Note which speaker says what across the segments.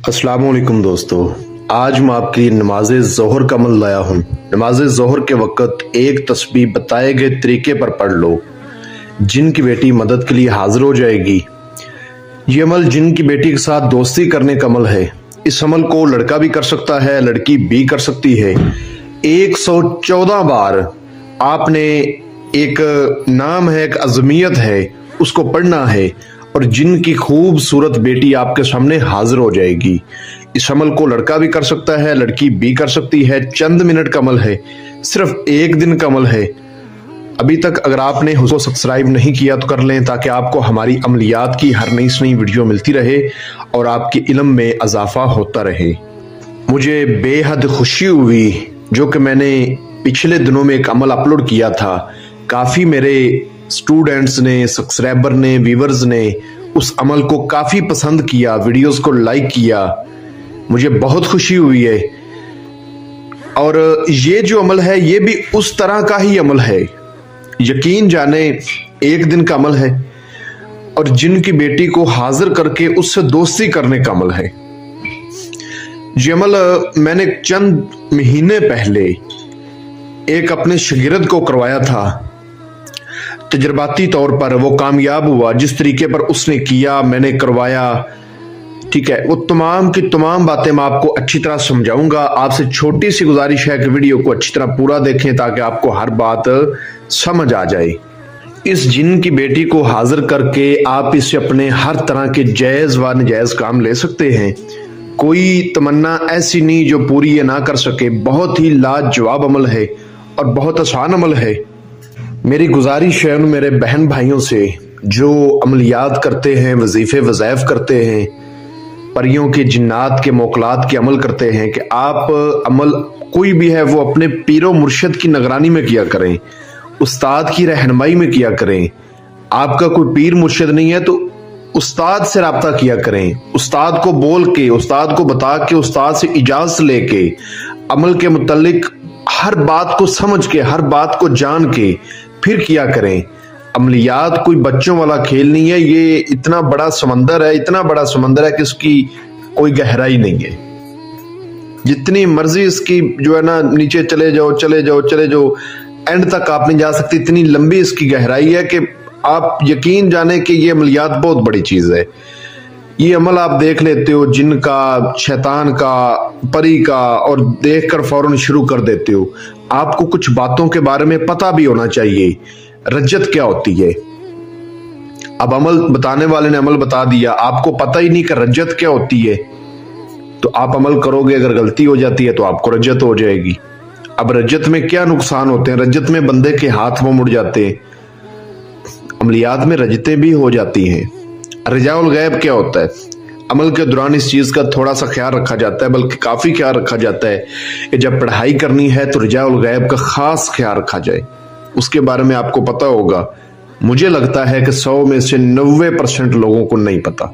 Speaker 1: अस्सलाम वालेकुम दोस्तों, आज मैं आपके लिए नमाज ज़ोहर का अमल लाया हूँ। नमाज ज़ोहर के वक़्त एक तस्बीह बताए गए तरीके पर पढ़ लो, जिन की बेटी मदद के लिए हाजिर हो जाएगी। ये अमल जिन की बेटी के साथ दोस्ती करने का अमल है। इस अमल को लड़का भी कर सकता है, लड़की भी कर सकती है। 114 बार आपने एक नाम है, एक अज़मियत है, उसको पढ़ना है और जिन की खूबसूरत बेटी आपके सामने हाजिर हो जाएगी। इस अमल को लड़का भी कर सकता है, लड़की भी कर सकती है। चंद मिनट का अमल है, सिर्फ एक दिन का अमल है। अभी तक अगर आपने उसको सब्सक्राइब नहीं किया तो कर लें, ताकि आपको हमारी अमलियात की हर नई से नई वीडियो मिलती रहे और आपके इल्म में इजाफा होता रहे। मुझे बेहद खुशी हुई जो कि मैंने पिछले दिनों में एक अमल अपलोड किया था। काफ़ी मेरे स्टूडेंट्स ने, सब्सक्राइबर ने, व्यूवर्स ने उस अमल को काफ़ी पसंद किया, वीडियोस को लाइक किया। मुझे बहुत खुशी हुई है। और ये जो अमल है ये भी उस तरह का ही अमल है। यकीन जाने एक दिन का अमल है और जिन की बेटी को हाजिर करके उससे दोस्ती करने का अमल है। ये अमल मैंने चंद महीने पहले एक अपने शागिर्द को करवाया था। तजर्बाती तौर पर वो कामयाब हुआ। जिस तरीके पर उसने किया, मैंने करवाया, ठीक है। वो तमाम की तमाम बातें मैं आपको अच्छी तरह समझाऊंगा। आपसे छोटी सी गुजारिश है कि वीडियो को अच्छी तरह पूरा देखें, ताकि आपको हर बात समझ आ जाए। इस जिन की बेटी को हाजिर करके आप इससे अपने हर तरह के जायज़ व नाजायज़ काम ले सकते हैं। कोई तमन्ना ऐसी नहीं जो पूरी ये ना कर सके। बहुत ही लाजवाब अमल है और बहुत आसान अमल है। मेरी गुजारिश है उन मेरे बहन भाइयों से जो अमलियात करते हैं, वजीफे वज़ाइफ करते हैं, परियों के, जिन्नात के, मोकलात के अमल करते हैं, कि आप अमल कोई भी है वो अपने पीरो मुर्शिद की निगरानी में किया करें, उस्ताद की रहनुमाई में किया करें। आपका कोई पीर मुर्शिद नहीं है तो उस्ताद से रब्ता किया करें। उस्ताद को बोल के, उस्ताद को बता के, उस्ताद से इजाजत लेके, अमल के मुतल्लिक हर बात को समझ के, हर बात को जान के फिर किया करें। अमलियात कोई बच्चों वाला खेल नहीं है। ये इतना बड़ा समंदर है, इतना बड़ा समंदर है कि इसकी कोई गहराई नहीं है। जितनी मर्जी इसकी जो है ना, नीचे चले जाओ चले जाओ चले जाओ, एंड तक आप नहीं जा सकते। इतनी लंबी इसकी गहराई है कि आप यकीन जाने कि ये अमलियात बहुत बड़ी चीज है। ये अमल आप देख लेते हो, जिन का, शैतान का, परी का, और देखकर फौरन शुरू कर देते हो। आपको कुछ बातों के बारे में पता भी होना चाहिए। रज्जत क्या होती है? अब अमल बताने वाले ने अमल बता दिया, आपको पता ही नहीं कि रज्जत क्या होती है, तो आप अमल करोगे। अगर गलती हो जाती है तो आपको रज्जत हो जाएगी। अब रज्जत में क्या नुकसान होते हैं? रज्जत में बंदे के हाथ मुंह मुड़ जाते हैं। अमलियात में रजतें भी हो जाती हैं। रिजाउल गैब क्या होता है? अमल के दौरान इस चीज का थोड़ा सा ख्याल रखा जाता है, बल्कि काफी ख्याल रखा जाता है कि जब पढ़ाई करनी है तो रिजाउल गैब का खास ख्याल रखा जाए। उसके बारे में आपको पता होगा। मुझे लगता है कि 100 में से 90% लोगों को नहीं पता,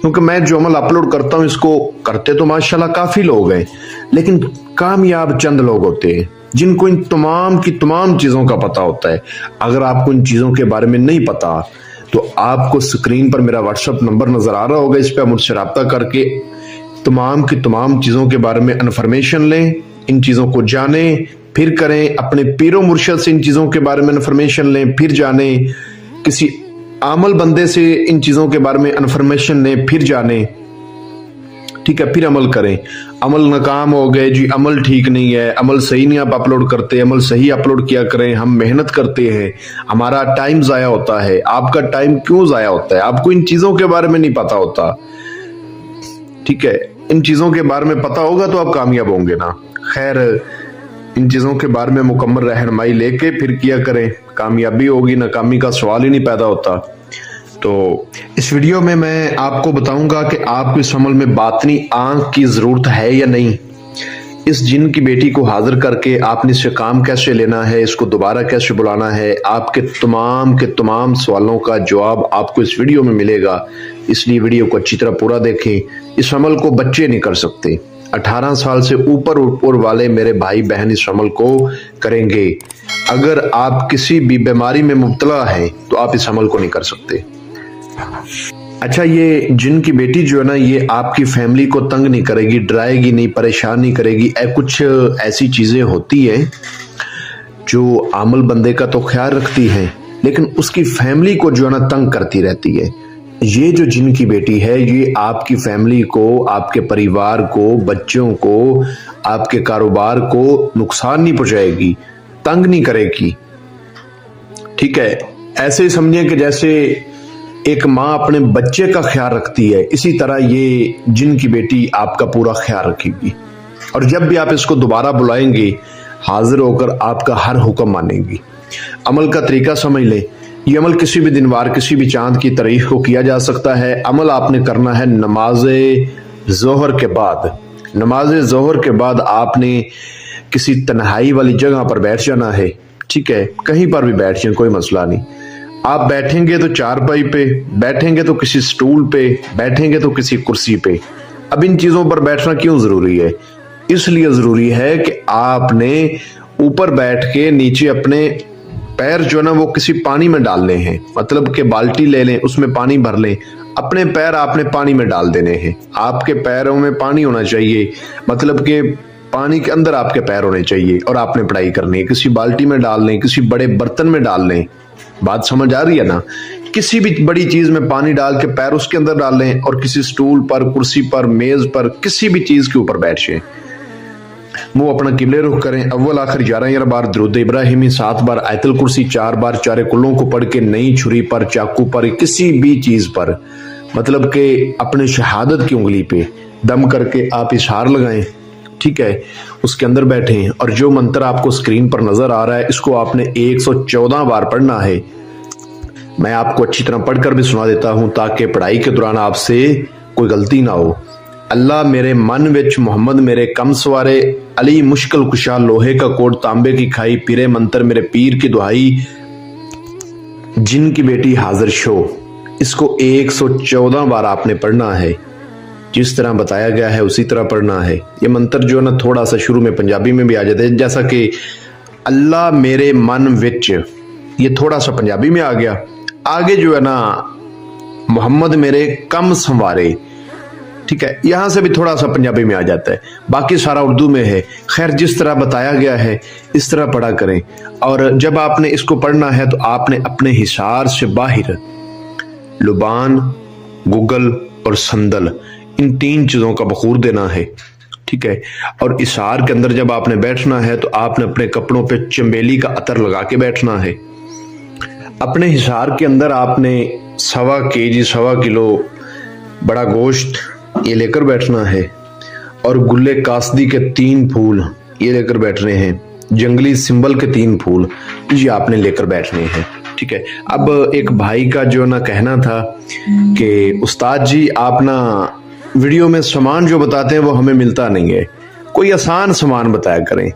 Speaker 1: क्योंकि मैं जो अमल अपलोड करता हूं इसको करते तो माशाल्लाह काफी लोग हैं, लेकिन कामयाब चंद लोग होते हैं जिनको इन तमाम की तमाम चीजों का पता होता है। अगर आपको इन चीजों के बारे में नहीं पता तो आपको स्क्रीन पर मेरा व्हाट्सएप नंबर नजर आ रहा होगा। इस पर मुझसे रब्ता करके तमाम की तमाम चीजों के बारे में इन्फॉर्मेशन लें, इन चीजों को जानें, फिर करें। अपने पीरो मुर्शिद से इन चीजों के बारे में इन्फॉर्मेशन लें, फिर जानें। किसी आमल बंदे से इन चीजों के बारे में इन्फॉर्मेशन लें, फिर जानें, ठीक है। फिर अमल करें। अमल नाकाम हो गए जी, अमल ठीक नहीं है, अमल सही नहीं आप अपलोड करते, अमल सही अपलोड किया करें। हम मेहनत करते हैं, हमारा टाइम जाया होता है। आपका टाइम क्यों जाया होता है? आपको इन चीजों के बारे में नहीं पता होता, ठीक है। इन चीजों के बारे में पता होगा तो आप कामयाब होंगे ना। खैर, इन चीजों के बारे में मुकम्मल रहनुमाई लेके फिर किया करें, कामयाबी होगी, नाकामी का सवाल ही नहीं पैदा होता। तो इस वीडियो में मैं आपको बताऊंगा कि आपको इस अमल में बातनी आंख की जरूरत है या नहीं। इस जिन की बेटी को हाजिर करके आपने इससे काम कैसे लेना है, इसको दोबारा कैसे बुलाना है, आपके तमाम सवालों का जवाब आपको इस वीडियो में मिलेगा। इसलिए वीडियो को अच्छी तरह पूरा देखें। इस अमल को बच्चे नहीं कर सकते। 18 साल से ऊपर वाले मेरे भाई बहन इस अमल को करेंगे। अगर आप किसी भी बीमारी में मुब्तला हैं तो आप इस अमल को नहीं कर सकते। अच्छा, ये जिन की बेटी जो है ना, ये आपकी फैमिली को तंग नहीं करेगी, डराएगी नहीं, परेशान नहीं करेगी। कुछ ऐसी चीजें होती है जो आमल बंदे का तो ख्याल रखती है, लेकिन उसकी फैमिली को जो है ना तंग करती रहती है। ये जो जिन की बेटी है, ये आपकी फैमिली को, आपके परिवार को, बच्चों को, आपके कारोबार को नुकसान नहीं पहुंचाएगी, तंग नहीं करेगी। ठीक है, ऐसे ही समझिए कि जैसे एक माँ अपने बच्चे का ख्याल रखती है, इसी तरह ये जिन की बेटी आपका पूरा ख्याल रखेगी। और जब भी आप इसको दोबारा बुलाएंगे, हाजिर होकर आपका हर हुक्म मानेगी। अमल का तरीका समझ ले। ये अमल किसी भी दिन वार, किसी भी चांद की तारीख को किया जा सकता है। अमल आपने करना है नमाज जोहर के बाद। नमाज जोहर के बाद आपने किसी तन्हाई वाली जगह पर बैठ जाना है। ठीक है, कहीं पर भी बैठ जाए, कोई मसला नहीं। आप बैठेंगे तो चारपाई पे, बैठेंगे तो किसी स्टूल पे, बैठेंगे तो किसी कुर्सी पे। अब इन चीजों पर बैठना क्यों जरूरी है? इसलिए जरूरी है कि आपने ऊपर बैठ के नीचे अपने पैर जो है ना वो किसी पानी में डालने हैं। मतलब कि बाल्टी ले लें, उसमें पानी भर लें, अपने पैर आपने पानी में डाल देने हैं। आपके पैरों में पानी होना चाहिए, मतलब कि पानी के अंदर आपके पैर होने चाहिए, और आपने पढ़ाई करनी है। किसी बाल्टी में डाल लें, किसी बड़े बर्तन में डाल लें। बात समझ आ रही है ना? किसी भी बड़ी चीज में पानी डाल के पैर उसके अंदर डाल लें, और किसी स्टूल पर, कुर्सी पर, मेज पर, किसी भी चीज के ऊपर बैठ जाए। मुंह अपना किबले रुख करें। अव्वल आखिर 11 बार दुरूद इब्राहिमी, 7 बार आयतुल कुर्सी, 4 बार चारे कुल्लों को पढ़ के नई छुरी पर, चाकू पर, किसी भी चीज पर, मतलब कि अपने शहादत की उंगली पे दम करके आप इशार लगाएं। ठीक है, उसके अंदर बैठें, और जो मंत्र आपको स्क्रीन पर नजर आ रहा है, इसको आपने 114 बार पढ़ना है। मैं आपको अच्छी तरह पढ़कर भी सुना देता हूं, ताकि पढ़ाई के दौरान आपसे कोई गलती ना हो। अल्लाह मेरे मन विच मुहम्मद मेरे कम सवारे, अली मुश्किल कुशा, लोहे का कोट तांबे की खाई, पीरे मंत्र मेरे पीर की दुहाई, जिन की बेटी हाजिर शो। इसको 114 बार आपने पढ़ना है। जिस तरह बताया गया है उसी तरह पढ़ना है। ये मंत्र जो है ना थोड़ा सा शुरू में पंजाबी में भी आ जाता है, जैसा कि अल्लाह मेरे मन विच, ये थोड़ा सा पंजाबी में आ गया। आगे जो है ना मोहम्मद मेरे कम संवारे, ठीक है, यहां से भी थोड़ा सा पंजाबी में आ जाता है, बाकी सारा उर्दू में है। खैर, जिस तरह बताया गया है इस तरह पढ़ा करें। और जब आपने इसको पढ़ना है तो आपने अपने हिसार से बाहर लुबान, गुगल और संदल, इन 3 चीजों का बखूर देना है। ठीक है, और इशार के अंदर जब आपने बैठना है तो आपने अपने कपड़ों पे चंबेली का अतर लगा के बैठना है। अपने हिसार के अंदर आपने 1.25 किलो बड़ा गोश्त ये लेकर बैठना है, और गुल्ले कासदी के 3 फूल ये लेकर बैठने हैं। जंगली सिंबल के 3 फूल ये आपने लेकर बैठने हैं। ठीक है, अब एक भाई का जो ना कहना था कि उस्ताद जी आप ना वीडियो में सामान जो बताते हैं वो हमें मिलता नहीं है, कोई आसान सामान बताया करें।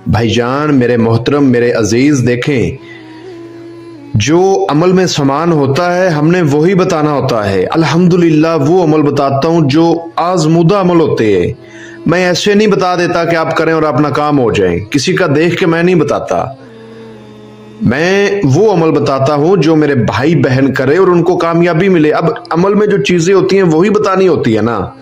Speaker 1: भाईजान, मेरे मोहतरम, मेरे अजीज, देखें, जो अमल में समान होता है हमने वही बताना होता है। अल्हम्दुलिल्लाह वो अमल बताता हूं जो आजमूदा अमल होते हैं। मैं ऐसे नहीं बता देता कि आप करें और अपना काम हो जाए, किसी का देख के मैं नहीं बताता। मैं वो अमल बताता हूं जो मेरे भाई बहन करे और उनको कामयाबी मिले। अब अमल में जो चीजें होती हैं वही बतानी होती है ना।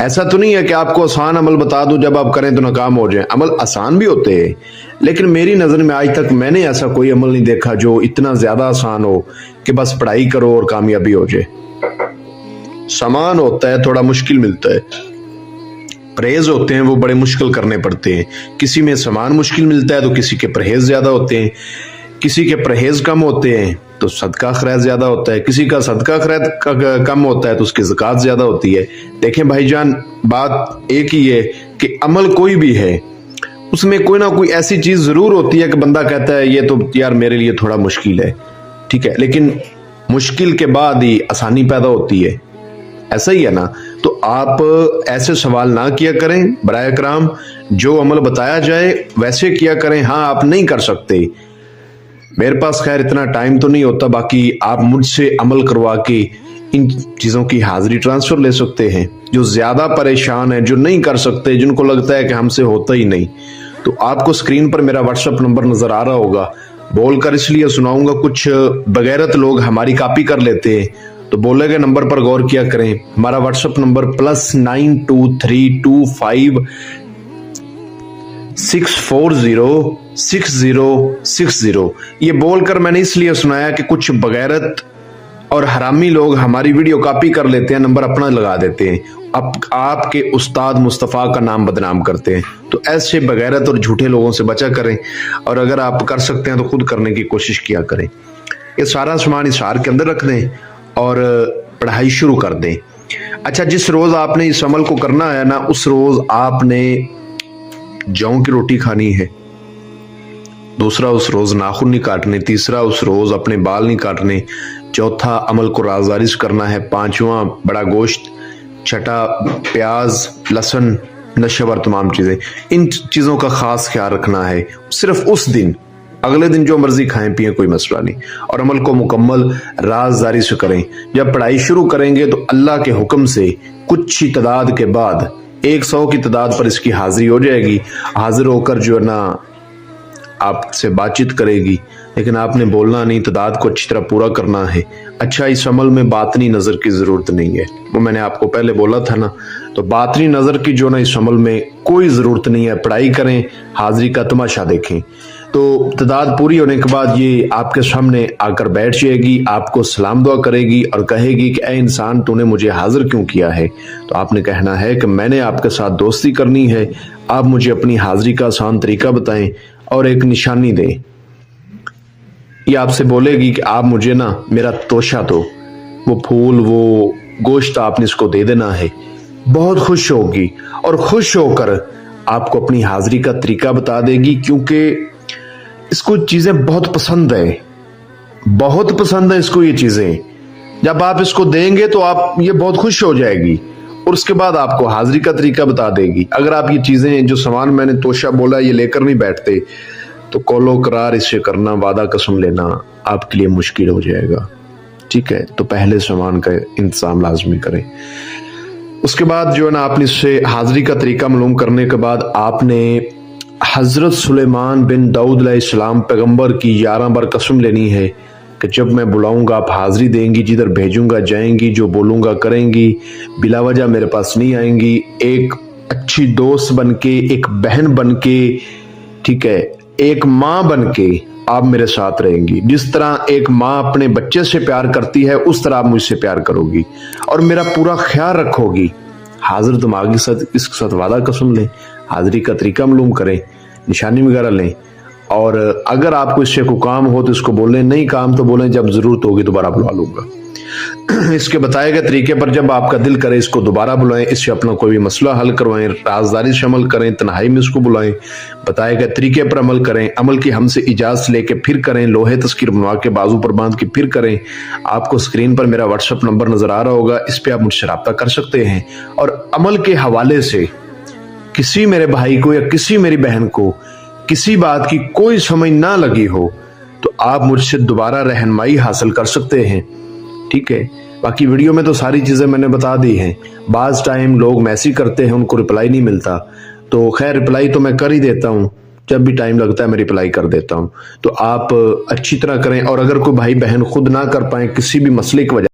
Speaker 1: ऐसा तो नहीं है कि आपको आसान अमल बता दूं, जब आप करें तो नाकाम हो जाए। अमल आसान भी होते हैं, लेकिन मेरी नजर में आज तक मैंने ऐसा कोई अमल नहीं देखा जो इतना ज्यादा आसान हो कि बस पढ़ाई करो और कामयाबी हो जाए। सामान होता है, थोड़ा मुश्किल मिलता है। परहेज होते हैं वो बड़े मुश्किल करने पड़ते हैं। किसी में सामान मुश्किल मिलता है तो किसी के परहेज ज्यादा होते हैं। किसी के परहेज कम होते हैं तो सदका खैर ज्यादा होता है। किसी का सदका खैर कम होता है तो उसकी ज़कात ज्यादा होती है। देखें भाईजान, बात एक ही है कि अमल कोई भी है उसमें कोई ना कोई ऐसी चीज जरूर होती है कि बंदा कहता है ये तो यार मेरे लिए थोड़ा मुश्किल है। ठीक है, लेकिन मुश्किल के बाद ही आसानी पैदा होती है, ऐसा ही है ना। तो आप ऐसे सवाल ना किया करें बराए कराम, जो अमल बताया जाए वैसे किया करें। हाँ, आप नहीं कर सकते, मेरे पास खैर इतना टाइम तो नहीं होता, बाकी आप मुझसे अमल करवा के इन चीजों की हाजिरी ट्रांसफर ले सकते हैं। जो ज्यादा परेशान है, जो नहीं कर सकते, जिनको लगता है कि हमसे होता ही नहीं, तो आपको स्क्रीन पर मेरा व्हाट्सएप नंबर नजर आ रहा होगा। बोलकर इसलिए सुनाऊंगा, कुछ बगैरत लोग हमारी कॉपी कर लेते हैं तो बोले गए नंबर पर गौर किया करें। हमारा व्हाट्सएप नंबर +923256406060। ये बोलकर मैंने इसलिए सुनाया कि कुछ बगैरत और हरामी लोग हमारी वीडियो कॉपी कर लेते हैं, नंबर अपना लगा देते हैं, आपके उस्ताद मुस्तफ़ा का नाम बदनाम करते हैं। तो ऐसे बगैरत और झूठे लोगों से बचा करें, और अगर आप कर सकते हैं तो खुद करने की कोशिश किया करें। ये सारा सामान इस हार के अंदर रख दें और पढ़ाई शुरू कर दें। अच्छा, जिस रोज आपने इस अमल को करना है ना, उस रोज आपने जौ की रोटी खानी है। दूसरा, उस रोज नाखून नहीं काटने। तीसरा, उस रोज अपने बाल नहीं काटने। चौथा, अमल को राजदारी से करना है। पांचवा, बड़ा गोश्त। छठा, प्याज, लहसुन, नशे और तमाम चीजें। इन चीजों का खास ख्याल रखना है सिर्फ उस दिन। अगले दिन जो मर्जी खाएं पिए, कोई मसला नहीं। और अमल को मुकम्मल राजदारी से करें। जब पढ़ाई शुरू करेंगे तो अल्लाह के हुक्म से कुछ ही तादाद के बाद 100 की तादाद पर इसकी हाजिरी हो जाएगी। हाजिर होकर जो है ना आपसे बातचीत करेगी, लेकिन आपने बोलना नहीं, तादाद को अच्छी तरह पूरा करना है। अच्छा, इस अमल में बातनी नजर की जरूरत नहीं है, वो मैंने आपको पहले बोला था ना। तो बातनी नजर की जो ना इस अमल में कोई जरूरत नहीं है। पढ़ाई करें, हाजिरी का तमाशा देखें। तो तादाद पूरी होने के बाद ये आपके सामने आकर बैठ जाएगी, आपको सलाम दुआ करेगी और कहेगी कि ए इंसान, तूने मुझे हाजिर क्यों किया है। तो आपने कहना है कि मैंने आपके साथ दोस्ती करनी है, आप मुझे अपनी हाजिरी का आसान तरीका बताएं और एक निशानी दें। ये आपसे बोलेगी कि आप मुझे ना मेरा तोशा दो, वो फूल, वो गोश्त आपने इसको दे देना है। बहुत खुश होगी और खुश होकर आपको अपनी हाजिरी का तरीका बता देगी, क्योंकि इसको चीजें बहुत पसंद है, बहुत पसंद है इसको ये चीजें। जब आप इसको देंगे तो आप ये बहुत खुश हो जाएगी और उसके बाद आपको हाजिरी का तरीका बता देगी। अगर आप ये चीजें, जो सामान मैंने तोशा बोला, ये लेकर नहीं बैठते तो कौलो करार इससे करना, वादा कसम लेना आपके लिए मुश्किल हो जाएगा। ठीक है, तो पहले सामान का इंतजाम लाजमी करें। उसके बाद जो है ना आपने इससे हाजिरी का तरीका मालूम करने के बाद आपने हजरत सुलेमान बिन दाऊद अलैहिस्सलाम पैगंबर की 11 बार कसम लेनी है कि जब मैं बुलाऊंगा आप हाजिरी देंगी, जिधर भेजूंगा जाएंगी, जो बोलूंगा करेंगी, बिला वजह मेरे पास नहीं आएंगी। एक अच्छी दोस्त बनके, एक बहन बनके, ठीक है, एक माँ बनके आप मेरे साथ रहेंगी। जिस तरह एक माँ अपने बच्चे से प्यार करती है, उस तरह आप मुझसे प्यार करोगी और मेरा पूरा ख्याल रखोगी। हाजिर दिमाग के साथ इसके साथ वादा कसम लें, हाजिरी का तरीका मालूम करें, निशानी वगैरह लें। और अगर आपको इससे कोई काम हो तो इसको बोलें, नहीं काम तो बोलें जब जरूरत होगी दोबारा बुला लूंगा। इसके बताए गए तरीके पर जब आपका दिल करे इसको दोबारा बुलाएं, इससे अपना कोई भी मसला हल करवाएं, राजदारी से अमल करें, तन्हाई में इसको बुलाएं, बताए गए तरीके पर अमल करें। अमल की हमसे इजाजत लेके फिर करें, लोहे तस्कीर बनवा के बाजू पर बांध के फिर करें। आपको स्क्रीन पर मेरा व्हाट्सएप नंबर नजर आ रहा होगा, इस पर आप मुझसे रब्ता कर सकते हैं। और अमल के हवाले से किसी मेरे भाई को या किसी मेरी बहन को किसी बात की कोई समझ ना लगी हो तो आप मुझसे दोबारा रहनुमाई हासिल कर सकते हैं। ठीक है, बाकी वीडियो में तो सारी चीजें मैंने बता दी हैं। बाज टाइम लोग मैसेज करते हैं, उनको रिप्लाई नहीं मिलता, तो खैर रिप्लाई तो मैं कर ही देता हूँ, जब भी टाइम लगता है मैं रिप्लाई कर देता हूँ। तो आप अच्छी तरह करें, और अगर कोई भाई बहन खुद ना कर पाए किसी भी मसले की वजह